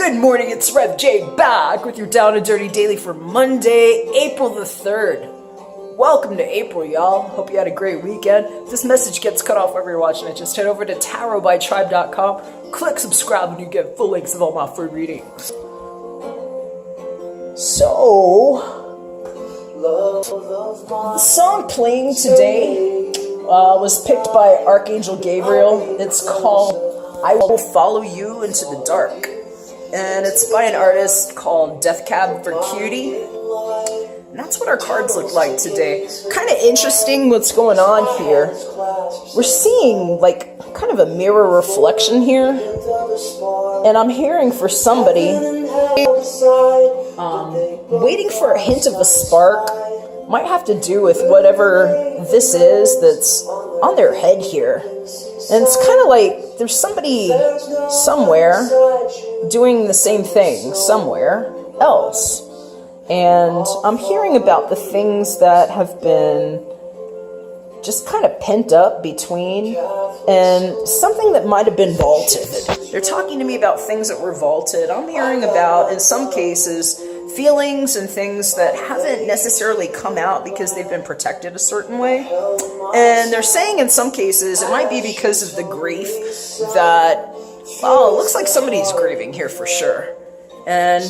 Good morning, it's Rev J back with your Down and Dirty Daily for Monday, April the 3rd. Welcome to April, y'all. Hope you had a great weekend. If this message gets cut off while you're watching it, just head over to tarotbytribe.com, click subscribe, and you get full links of all my free readings. So, the song playing today was picked by Archangel Gabriel. It's called I Will Follow You Into the Dark. And it's by an artist called Death Cab for Cutie. And that's what our cards look like today. Kind of interesting what's going on here. We're seeing like kind of a mirror reflection here. And I'm hearing for somebody waiting for a hint of a spark. Might have to do with whatever this is that's on their head here. And it's kind of like there's somebody somewhere doing the same thing somewhere else. And I'm hearing about the things that have been just kind of pent up between and something that might have been vaulted. They're talking to me about things that were vaulted. I'm hearing about, in some cases, feelings and things that haven't necessarily come out because they've been protected a certain way. And they're saying in some cases it might be because of the grief that, well, it looks like somebody's grieving here for sure. And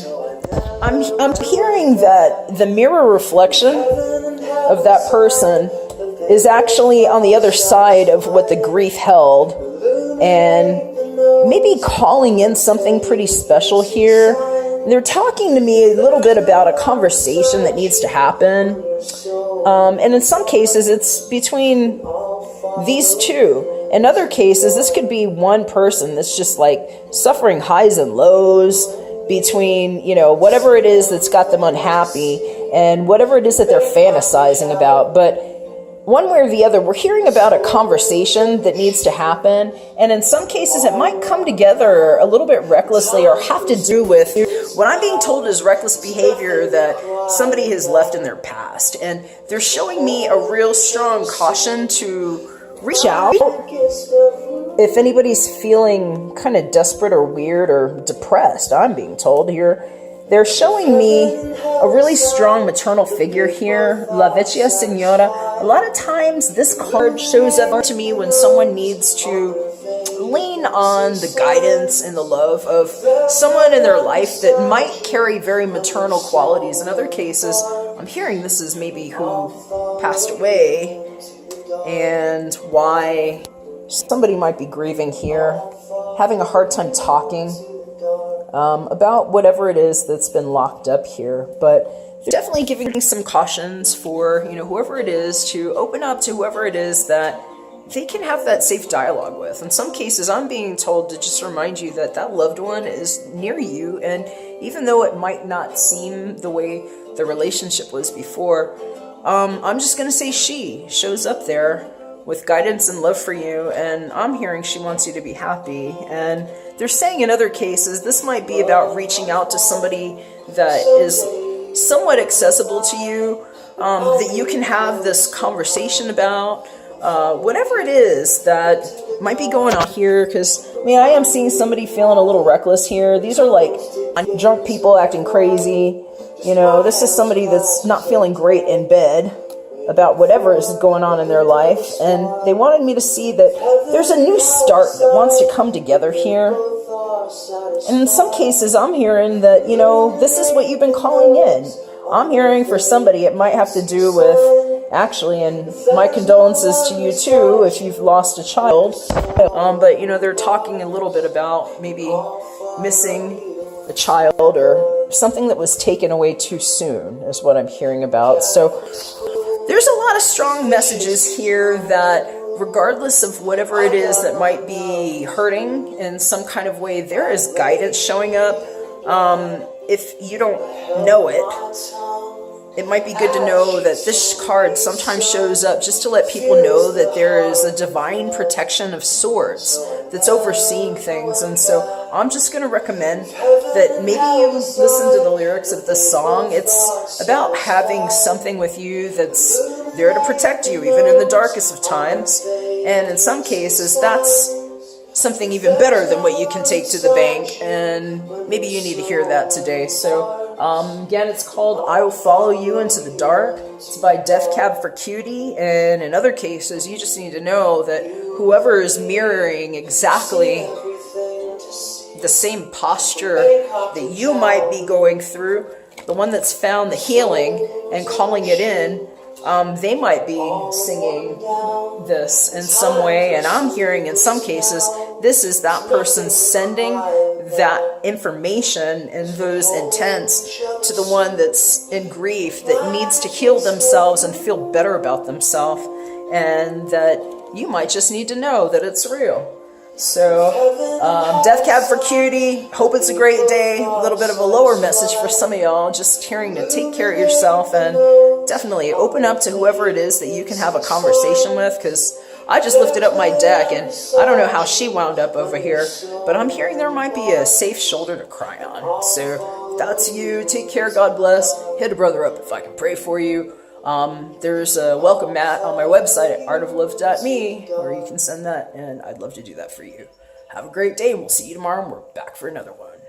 I'm hearing that the mirror reflection of that person is actually on the other side of what the grief held, and maybe calling in something pretty special here. They're talking to me a little bit about a conversation that needs to happen. And in some cases, it's between these two. In other cases, this could be one person that's just like suffering highs and lows between, you know, whatever it is that's got them unhappy and whatever it is that they're fantasizing about. But one way or the other, we're hearing about a conversation that needs to happen. And in some cases, it might come together a little bit recklessly or have to do with what I'm being told is reckless behavior that somebody has left in their past. And they're showing me a real strong caution to reach out. If anybody's feeling kind of desperate or weird or depressed, I'm being told here, they're showing me a really strong maternal figure here, La Vecchia Signora. A lot of times this card shows up to me when someone needs to lean on the guidance and the love of someone in their life that might carry very maternal qualities. In other cases, I'm hearing this is maybe who passed away and why somebody might be grieving here, having a hard time talking about whatever it is that's been locked up here. But they're definitely giving some cautions for, you know, whoever it is to open up to whoever it is that they can have that safe dialogue with. In some cases, I'm being told to just remind you that that loved one is near you, and even though it might not seem the way the relationship was before, I'm just going to say she shows up there with guidance and love for you, and I'm hearing she wants you to be happy. And they're saying in other cases, this might be about reaching out to somebody that is somewhat accessible to you, that you can have this conversation about, whatever it is that might be going on here. Because, I mean, I am seeing somebody feeling a little reckless here. These are like drunk people acting crazy. You know, this is somebody that's not feeling great in bed about whatever is going on in their life, and they wanted me to see that there's a new start that wants to come together here. And in some cases, I'm hearing that, you know, this is what you've been calling in. I'm hearing for somebody it might have to do with, actually, and my condolences to you too if you've lost a child, but, you know, they're talking a little bit about maybe missing a child or something that was taken away too soon is what I'm hearing about. So there's a lot of strong messages here that regardless of whatever it is that might be hurting in some kind of way, there is guidance showing up. If you don't know it, it might be good to know that this card sometimes shows up just to let people know that there is a divine protection of sorts that's overseeing things. And so I'm just going to recommend that maybe you listen to the lyrics of this song. It's about having something with you that's there to protect you, even in the darkest of times. And in some cases, that's something even better than what you can take to the bank, and maybe you need to hear that today. So again, it's called I Will Follow You Into the Dark. It's by Death Cab for Cutie, and in other cases, you just need to know that whoever is mirroring exactly the same posture that you might be going through, the one that's found the healing and calling it in, they might be singing this in some way, and I'm hearing in some cases this is that person sending that information and those intents to the one that's in grief, that needs to heal themselves and feel better about themselves, and that you might just need to know that it's real. So, Death Cab for Cutie, hope it's a great day. A little bit of a lower message for some of y'all, just hearing to take care of yourself and definitely open up to whoever it is that you can have a conversation with, because I just lifted up my deck and I don't know how she wound up over here, but I'm hearing there might be a safe shoulder to cry on. So, if that's you, take care, God bless. Hit a brother up if I can pray for you. There's a welcome mat on my website at artoflove.me where you can send that, and I'd love to do that for you. Have a great day, and we'll see you tomorrow, and we're back for another one.